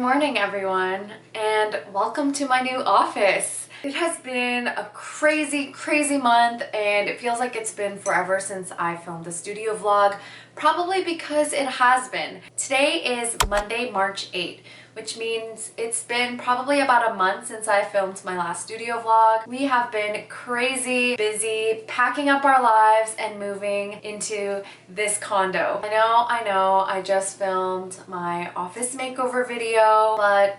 morning, everyone, and welcome to my new office. It has been a crazy month, and it feels like it's been forever since I filmed the studio vlog, probably because it has been. Today is Monday, March 8th, which means it's been probably about a month since I filmed my last studio vlog. We have been crazy busy packing up our lives and moving into this condo. I know, I just filmed my office makeover video, but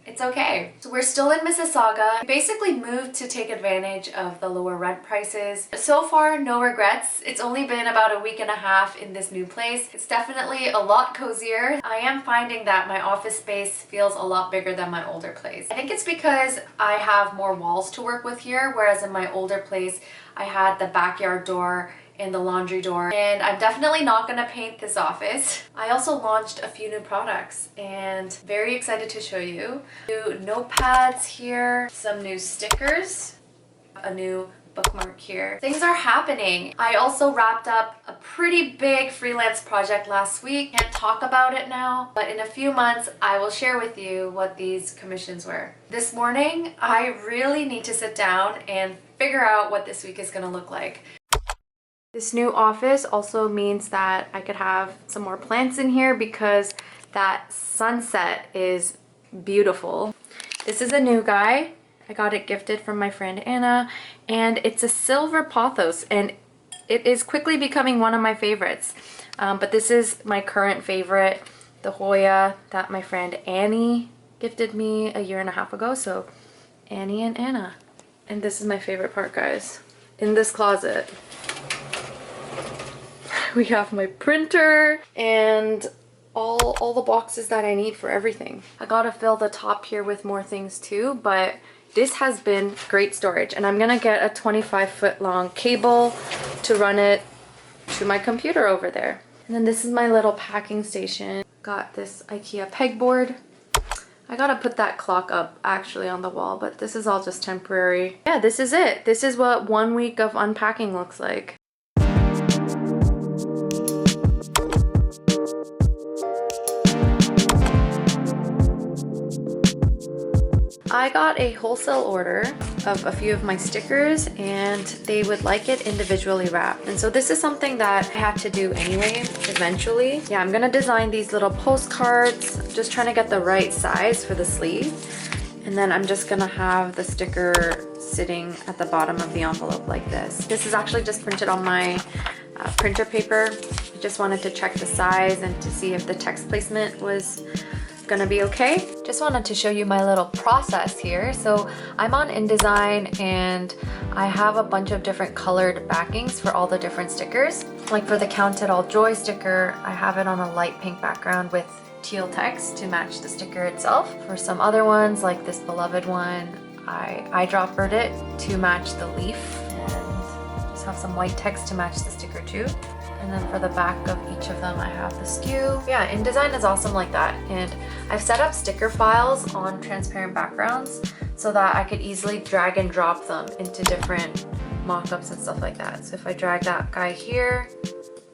it's okay. So we're still in Mississauga. We basically moved to take advantage of the lower rent prices. So far, no regrets. It's only been about a week and a half in this new place. It's definitely a lot cozier. I am finding that my office space feels a lot bigger than my older place. I think it's because I have more walls to work with here, whereas in my older place, I had the backyard door and the laundry door, and I'm definitely not gonna paint this office. I also launched a few new products and very excited to show you. New notepads here, some new stickers, a new bookmark here. Things are happening. I also wrapped up a pretty big freelance project last week. Can't talk about it now, but in a few months I will share with you what these commissions were. This morning I really need to sit down and figure out what this week is gonna look like. This new office also means that I could have some more plants in here because that sunset is beautiful. This is a new guy. I got it gifted from my friend Anna, and it's a silver pothos, and it is quickly becoming one of my favorites. But this is my current favorite, the Hoya that my friend Annie gifted me a year and a half ago. So Annie and Anna. And this is my favorite part, guys. In this closet, we have my printer and all the boxes that I need for everything. I gotta fill the top here with more things too, but this has been great storage, and I'm gonna get a 25-foot long cable to run it to my computer over there. And then this is my little packing station. Got this IKEA pegboard. I gotta put that clock up actually on the wall, but this is all just temporary. Yeah, this is it. This is what 1 week of unpacking looks like. I got a wholesale order of a few of my stickers, and they would like it individually wrapped. And so this is something that I had to do anyway, eventually. Yeah, I'm gonna design these little postcards. I'm just trying to get the right size for the sleeve. And then I'm just gonna have the sticker sitting at the bottom of the envelope like this. This is actually just printed on my printer paper. I just wanted to check the size and to see if the text placement was gonna be okay. Just wanted to show you my little process here. So I'm on InDesign, and I have a bunch of different colored backings for all the different stickers. Like for the Count It All Joy sticker, I have it on a light pink background with teal text to match the sticker itself. For some other ones, like this beloved one, I eyedroppered it to match the leaf, and just have some white text to match the sticker too. And then for the back of each of them, I have the SKU. Yeah, InDesign is awesome like that. And I've set up sticker files on transparent backgrounds so that I could easily drag and drop them into different mock-ups and stuff like that. So if I drag that guy here,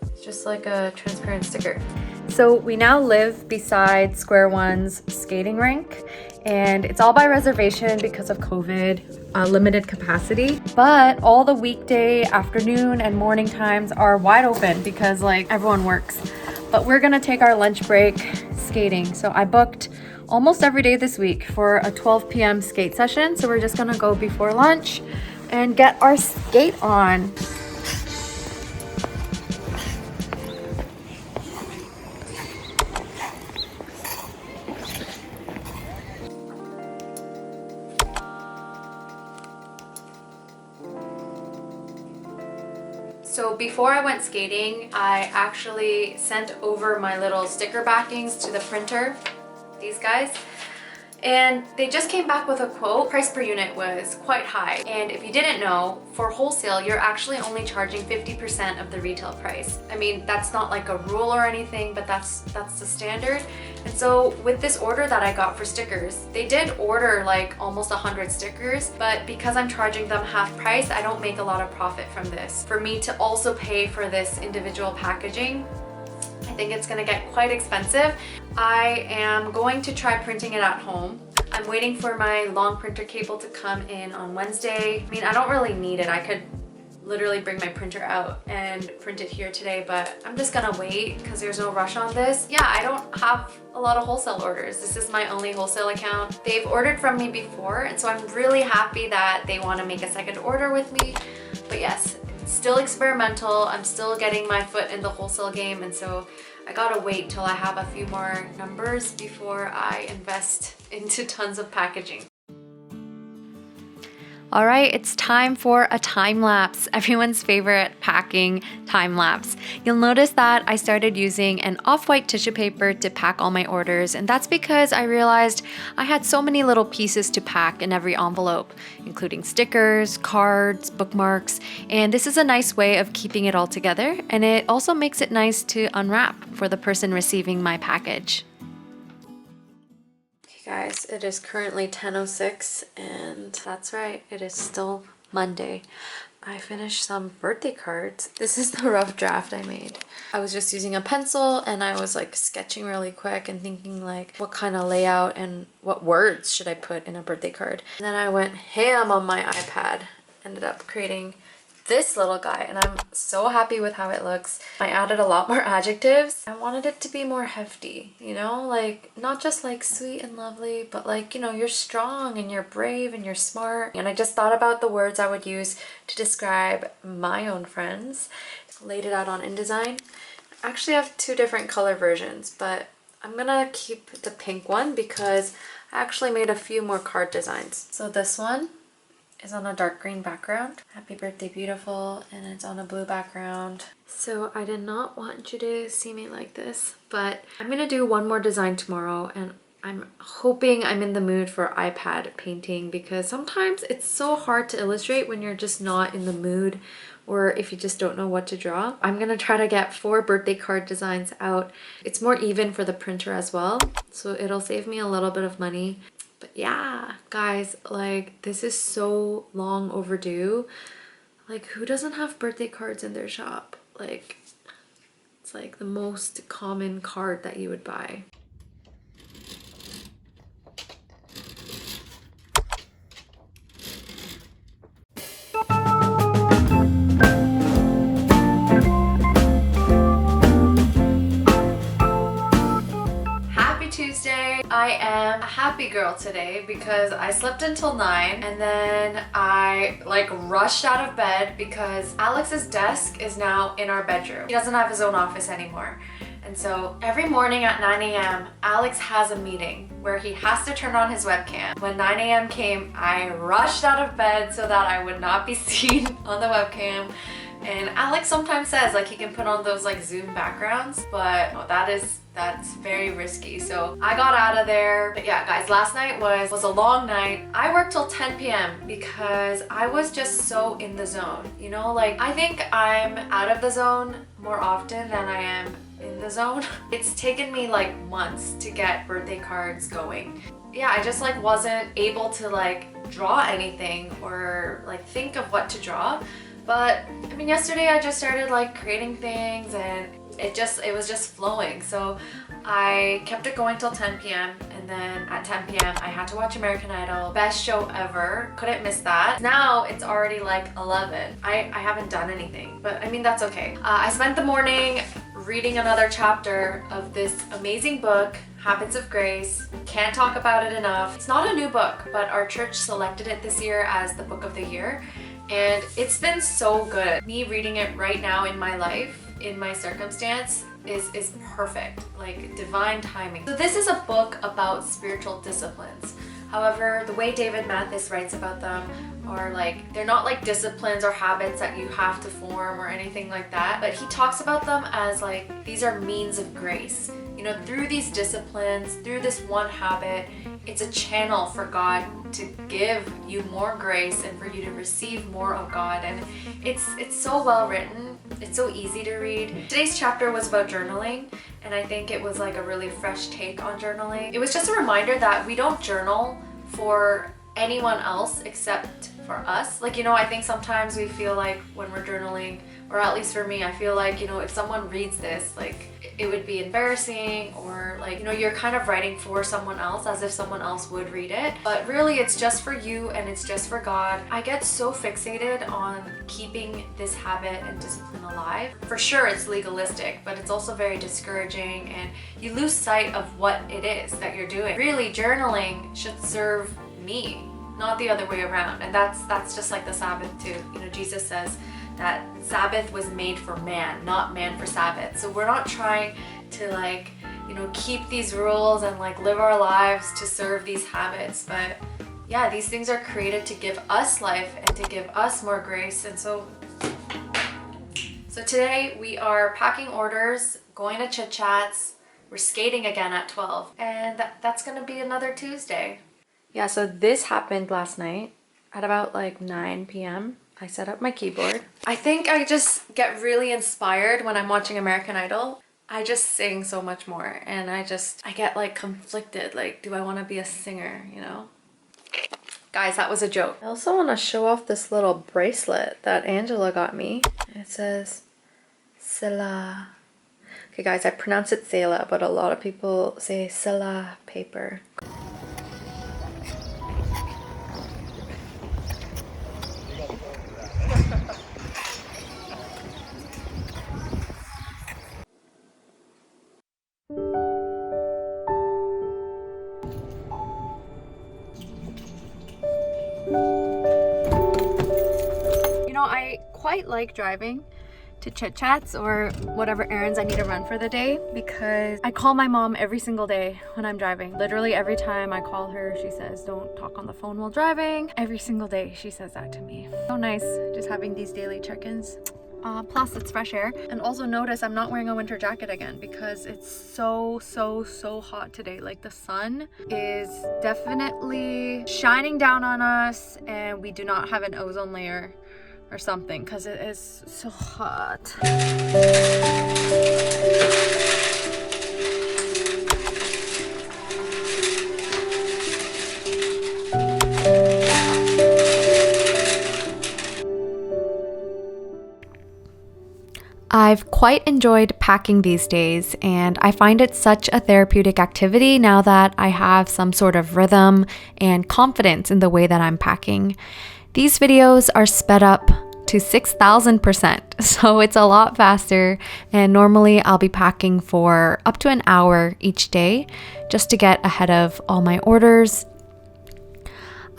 it's just like a transparent sticker. So we now live beside Square One's skating rink, and it's all by reservation because of COVID, limited capacity. But all the weekday afternoon and morning times are wide open because like everyone works. But we're gonna take our lunch break skating. So I booked almost every day this week for a 12 p.m. skate session. So we're just gonna go before lunch and get our skate on. So before I went skating, I actually sent over my little sticker backings to the printer, these guys, and they just came back with a quote. Price per unit was quite high, and if you didn't know, for wholesale you're actually only charging 50% of the retail price. I mean, that's not like a rule or anything, but that's the standard. And so with this order that I got for stickers, they did order like almost 100 stickers, but because I'm charging them half price, I don't make a lot of profit from this. For me to also pay for this individual packaging, I think think it's gonna get quite expensive. I am going to try printing it at home. I'm waiting for my long printer cable to come in on Wednesday. I mean, I don't really need it. I could literally bring my printer out and print it here today, but I'm just gonna wait because there's no rush on this. Yeah, I don't have a lot of wholesale orders. This is my only wholesale account. They've ordered from me before, and so I'm really happy that they want to make a second order with me. But yes, still experimental. I'm still getting my foot in the wholesale game, and so I gotta wait till I have a few more numbers before I invest into tons of packaging. All right, it's time for a time lapse, everyone's favorite packing time lapse. You'll notice that I started using an off-white tissue paper to pack all my orders, and that's because I realized I had so many little pieces to pack in every envelope, including stickers, cards, bookmarks, and this is a nice way of keeping it all together, and it also makes it nice to unwrap for the person receiving my package. Guys, it is currently 10:06 and that's right, it is still Monday. I finished some birthday cards. This is the rough draft I made. I was just using a pencil and I was like sketching really quick and thinking like what kind of layout and what words should I put in a birthday card. And then I went ham on my iPad. Ended up creating this little guy and I'm so happy with how it looks. I added a lot more adjectives. I wanted it to be more hefty, you know, like not just like sweet and lovely, but like, you know, you're strong and you're brave and you're smart. And I just thought about the words I would use to describe my own friends. Laid it out on InDesign. I actually have two different color versions, but I'm gonna keep the pink one because I actually made a few more card designs. So this one is on a dark green background. Happy birthday, beautiful, and it's on a blue background. So I did not want you to see me like this, but I'm gonna do one more design tomorrow, and I'm hoping I'm in the mood for iPad painting because sometimes it's so hard to illustrate when you're just not in the mood or if you just don't know what to draw. I'm gonna try to get 4 birthday card designs out. It's more even for the printer as well, so it'll save me a little bit of money. But yeah, guys, like this is so long overdue. Like who doesn't have birthday cards in their shop? Like it's like the most common card that you would buy. Tuesday. I am a happy girl today because I slept until 9 and then I like rushed out of bed because Alex's desk is now in our bedroom. He doesn't have his own office anymore. And so every morning at 9 a.m. Alex has a meeting where he has to turn on his webcam. When 9 a.m. came, I rushed out of bed so that I would not be seen on the webcam. And Alex sometimes says like he can put on those like Zoom backgrounds, but that's very risky. So I got out of there. But yeah, guys, last night was a long night. I worked till 10 p.m. because I was just so in the zone. You know, like I think I'm out of the zone more often than I am in the zone. It's taken me like months to get birthday cards going. Yeah, I just like wasn't able to like draw anything or like think of what to draw. But I mean, yesterday I just started like creating things and it was just flowing. So I kept it going till 10 p.m. and then at 10 p.m. I had to watch American Idol. Best show ever. Couldn't miss that. Now it's already like 11. I haven't done anything, but I mean, that's okay. I spent the morning reading another chapter of this amazing book, Habits of Grace. Can't talk about it enough. It's not a new book, but our church selected it this year as the book of the year. And it's been so good. Me reading it right now in my life, in my circumstance, is perfect, like divine timing. So this is a book about spiritual disciplines. However, the way David Mathis writes about them are like, they're not like disciplines or habits that you have to form or anything like that, but he talks about them as like, these are means of grace. You know, through these disciplines, through this one habit, it's a channel for God to give you more grace and for you to receive more of God. And it's so well written. It's so easy to read. Today's chapter was about journaling, and I think it was like a really fresh take on journaling. It was just a reminder that we don't journal for anyone else except for us. Like, you know, I think sometimes we feel like when we're journaling, or at least for me, I feel like, you know, if someone reads this, like it would be embarrassing, or like, you know, you're kind of writing for someone else as if someone else would read it. But really it's just for you and it's just for God. I get so fixated on keeping this habit and discipline alive. For sure it's legalistic, but it's also very discouraging and you lose sight of what it is that you're doing. Really, journaling should serve me, not the other way around. And that's just like the Sabbath too. You know, Jesus says that Sabbath was made for man, not man for Sabbath. So we're not trying to like, you know, keep these rules and like live our lives to serve these habits. But yeah, these things are created to give us life and to give us more grace. And so today we are packing orders, going to Chit Chats, we're skating again at 12. And that's gonna be another Tuesday. Yeah, so this happened last night at about like 9 p.m. I set up my keyboard. I think I just get really inspired when I'm watching American Idol. I just sing so much more and I get like conflicted. Like, do I want to be a singer, you know? Guys, that was a joke. I also want to show off this little bracelet that Angela got me. It says Sela. Okay guys, I pronounce it Sela, but a lot of people say Sela paper. You know, I quite like driving to Chit Chats or whatever errands I need to run for the day, because I call my mom every single day when I'm driving. Literally every time I call her, she says, don't talk on the phone while driving. Every single day she says that to me. So nice just having these daily check-ins. Plus it's fresh air. And also notice I'm not wearing a winter jacket again because it's so hot today. Like the sun is definitely shining down on us and we do not have an ozone layer or something because it is so hot. I've quite enjoyed packing these days, and I find it such a therapeutic activity now that I have some sort of rhythm and confidence in the way that I'm packing. These videos are sped up to 6,000%, so it's a lot faster, and normally I'll be packing for up to an hour each day just to get ahead of all my orders.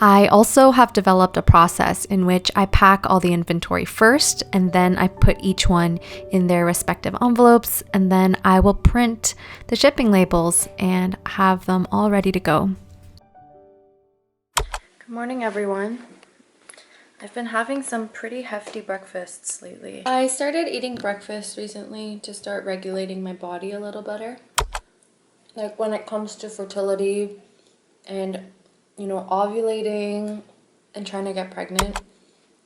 I also have developed a process in which I pack all the inventory first, and then I put each one in their respective envelopes, and then I will print the shipping labels and have them all ready to go. Good morning, everyone. I've been having some pretty hefty breakfasts lately. I started eating breakfast recently to start regulating my body a little better. Like when it comes to fertility and, you know, ovulating and trying to get pregnant,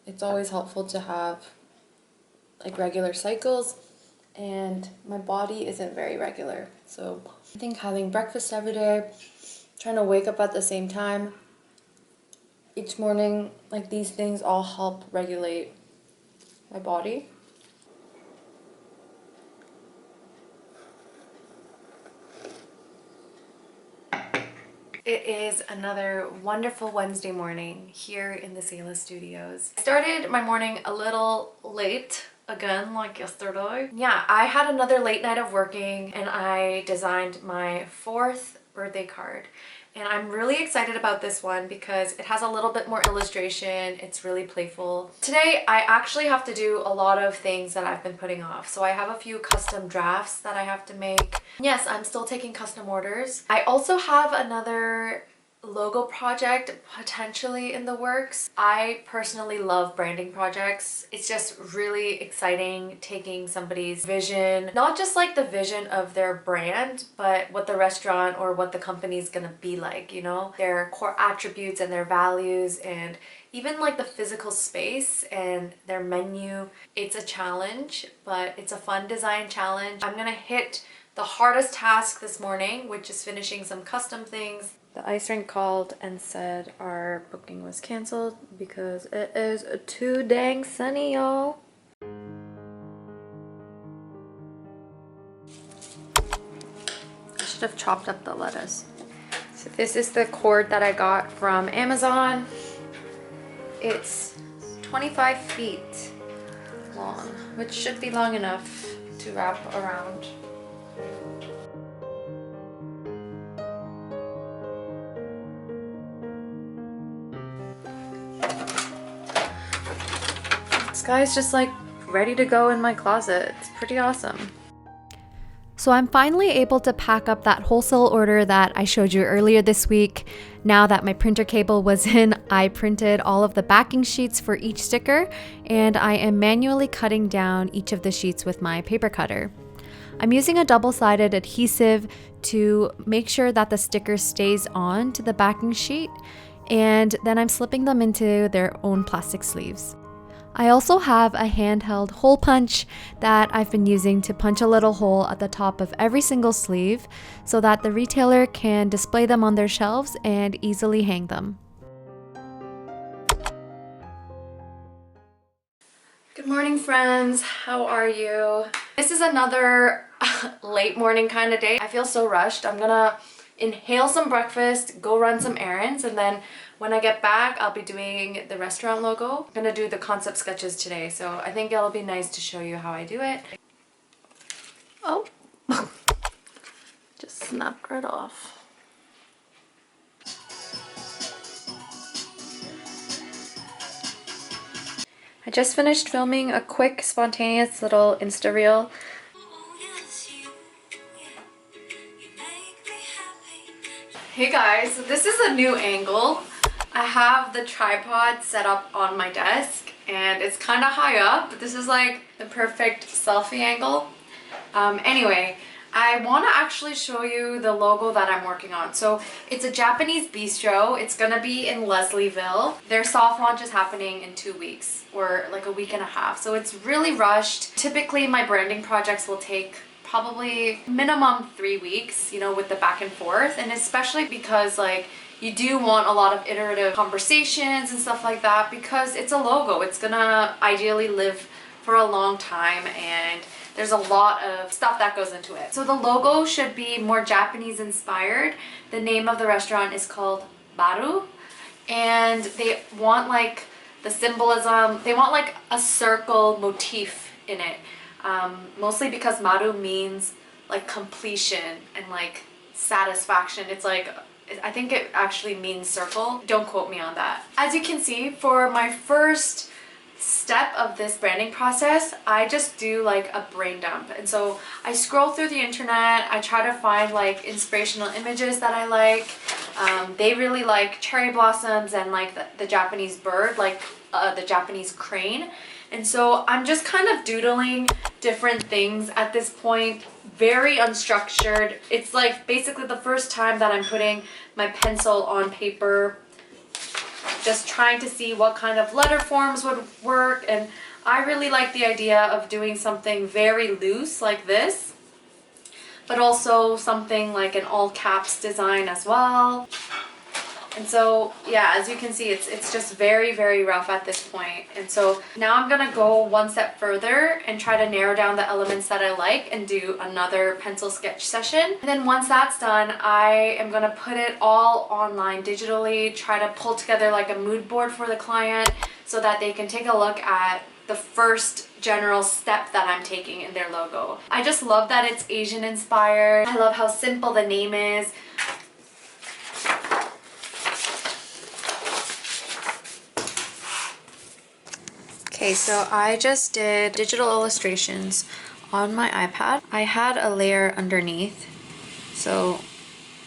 it's always helpful to have like regular cycles, and my body isn't very regular. So I think having breakfast every day, trying to wake up at the same time each morning, like these things all help regulate my body. It is another wonderful Wednesday morning here in the Selah studios. I started my morning a little late again, like yesterday. Yeah, I had another late night of working and I designed my 4th birthday card. And I'm really excited about this one because it has a little bit more illustration. It's really playful. Today, I actually have to do a lot of things that I've been putting off. So I have a few custom drafts that I have to make. Yes, I'm still taking custom orders. I also have another logo project potentially in the works. I personally love branding projects. It's just really exciting taking somebody's vision, not just like the vision of their brand, but what the restaurant or what the company is gonna be like, you know, their core attributes and their values, and even like the physical space and their menu. It's a challenge, but it's a fun design challenge. I'm gonna hit the hardest task this morning, which is finishing some custom things The ice rink called and said our booking was canceled because it is too dang sunny, y'all. I should have chopped up the lettuce. So this is the cord that I got from Amazon. It's 25 feet long, which should be long enough to wrap around. This guy's just like ready to go in my closet. It's pretty awesome. So I'm finally able to pack up that wholesale order that I showed you earlier this week. Now that my printer cable was in, I printed all of the backing sheets for each sticker, and I am manually cutting down each of the sheets with my paper cutter. I'm using a double-sided adhesive to make sure that the sticker stays on to the backing sheet, and then I'm slipping them into their own plastic sleeves. I also have a handheld hole punch that I've been using to punch a little hole at the top of every single sleeve so that the retailer can display them on their shelves and easily hang them. Good morning, friends. How are you? This is another late morning kind of day. I feel so rushed. I'm gonna inhale some breakfast, go run some errands, and then when I get back, I'll be doing the restaurant logo. I'm gonna do the concept sketches today, so I think it'll be nice to show you how I do it. Oh, just snapped right off. I just finished filming a quick, spontaneous little Insta reel. Hey guys, so this is a new angle. I have the tripod set up on my desk and it's kind of high up, but this is like the perfect selfie angle. Anyway, I want to actually show you the logo that I'm working on. So it's a Japanese bistro. It's gonna be in Leslieville. Their soft launch is happening in 2 weeks or like a week and a half. So it's really rushed. Typically my branding projects will take probably minimum 3 weeks, you know, with the back and forth, and especially because like you do want a lot of iterative conversations and stuff like that because it's a logo. It's gonna ideally live for a long time and there's a lot of stuff that goes into it. So the logo should be more Japanese inspired. The name of the restaurant is called Maru, and they want like the symbolism, they want like a circle motif in it. Mostly because Maru means like completion and like satisfaction. It's like, I think it actually means circle. Don't quote me on that. As you can see, for my first step of this branding process, I just do like a brain dump. And so I scroll through the internet, I try to find like inspirational images that I like. They really like cherry blossoms and like the Japanese bird, like the Japanese crane. And so I'm just kind of doodling different things at this point, very unstructured. It's like basically the first time that I'm putting my pencil on paper, just trying to see what kind of letter forms would work. And I really like the idea of doing something very loose like this, but also something like an all caps design as well. And so, yeah, as you can see, it's just very, very rough at this point. And so now I'm gonna go one step further and try to narrow down the elements that I like and do another pencil sketch session. And then once that's done, I am gonna put it all online digitally, try to pull together like a mood board for the client so that they can take a look at the first general step that I'm taking in their logo. I just love that it's Asian inspired. I love how simple the name is. Okay, so I just did digital illustrations on my iPad. I had a layer underneath. So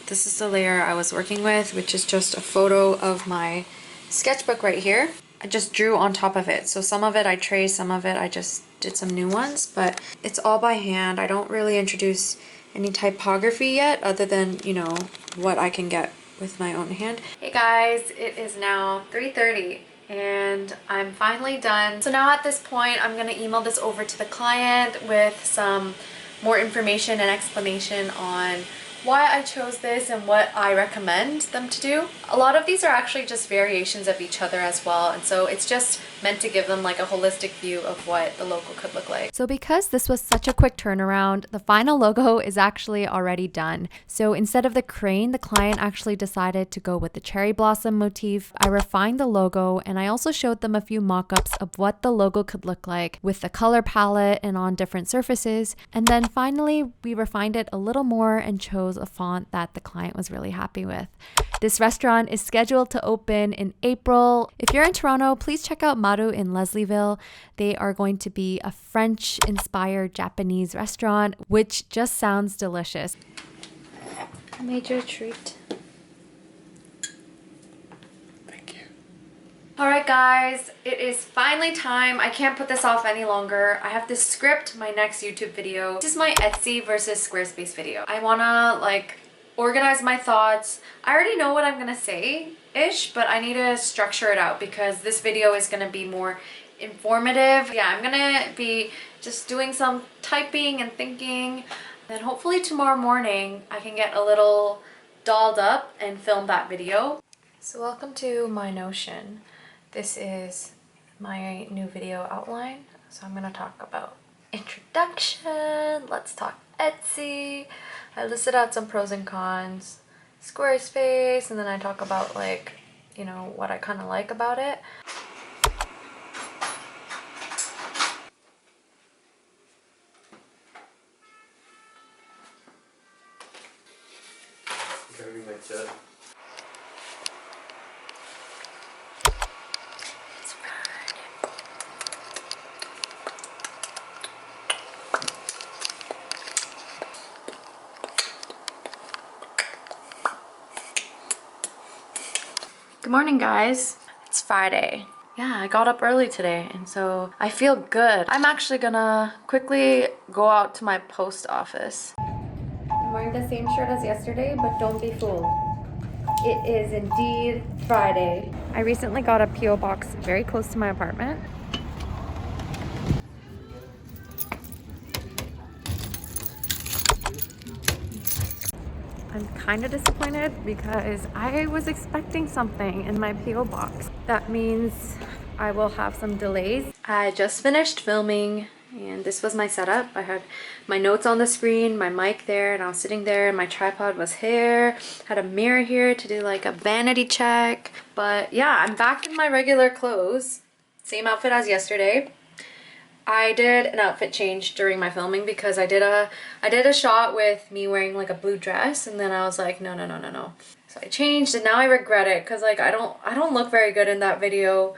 this is the layer I was working with, which is just a photo of my sketchbook right here. I just drew on top of it. So some of it I traced, some of it I just did some new ones, but it's all by hand. I don't really introduce any typography yet other than, you know, what I can get with my own hand. Hey guys, it is now 3:30. And I'm finally done. So now at this point, I'm gonna email this over to the client with some more information and explanation on why I chose this and what I recommend them to do. A lot of these are actually just variations of each other as well, and so it's just meant to give them like a holistic view of what the logo could look like. So because this was such a quick turnaround, the final logo is actually already done. So instead of the crane, the client actually decided to go with the cherry blossom motif. I refined the logo, and I also showed them a few mock-ups of what the logo could look like with the color palette and on different surfaces. And then finally, we refined it a little more and chose a font that the client was really happy with. This restaurant is scheduled to open in April. If you're in Toronto, please check out Maru in Leslieville. They are going to be a French-inspired Japanese restaurant, which just sounds delicious. I made you a treat. Thank you. Alright guys, it is finally time. I can't put this off any longer. I have to script my next YouTube video. This is my Etsy versus Squarespace video. I wanna like organize my thoughts. I already know what I'm gonna say-ish, but I need to structure it out because this video is gonna be more informative. Yeah, I'm gonna be just doing some typing and thinking. Then hopefully tomorrow morning I can get a little dolled up and film that video. So welcome to my Notion. This is my new video outline. So I'm gonna talk about introduction, let's talk Etsy. I listed out some pros and cons, Squarespace, and then I talk about like, you know, what I kind of like about it. Gotta be like that. It's Friday. Good morning, guys. It's Friday. Yeah, I got up early today, and so I feel good. I'm actually gonna quickly go out to my post office. I'm wearing the same shirt as yesterday, but don't be fooled. It is indeed Friday. I recently got a P.O. box very close to my apartment. I'm kind of disappointed because I was expecting something in my P.O. box. That means I will have some delays. I just finished filming and this was my setup. I had my notes on the screen, my mic there, and I was sitting there and my tripod was here. Had a mirror here to do like a vanity check. But yeah, I'm back in my regular clothes. Same outfit as yesterday. I did an outfit change during my filming because I did a shot with me wearing like a blue dress, and then I was like, no. So I changed, and now I regret it because like I don't look very good in that video.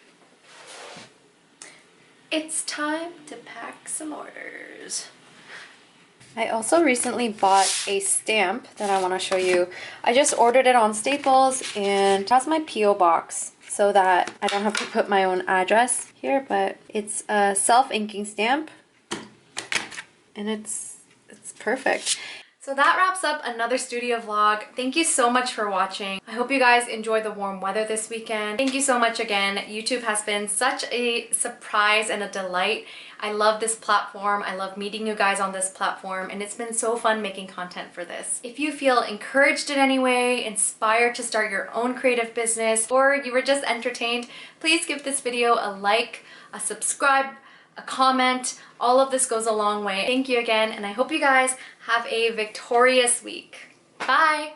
It's time to pack some orders. I also recently bought a stamp that I want to show you. I just ordered it on Staples, and it has my P.O. box so that I don't have to put my own address here, but it's a self-inking stamp and it's perfect. So that wraps up another studio vlog. Thank you so much for watching. I hope you guys enjoy the warm weather this weekend. Thank you so much again. YouTube has been such a surprise and a delight. I love this platform. I love meeting you guys on this platform, and it's been so fun making content for this. If you feel encouraged in any way, inspired to start your own creative business, or you were just entertained, please give this video a like, a subscribe, a comment. All of this goes a long way. Thank you again, and I hope you guys have a victorious week. Bye!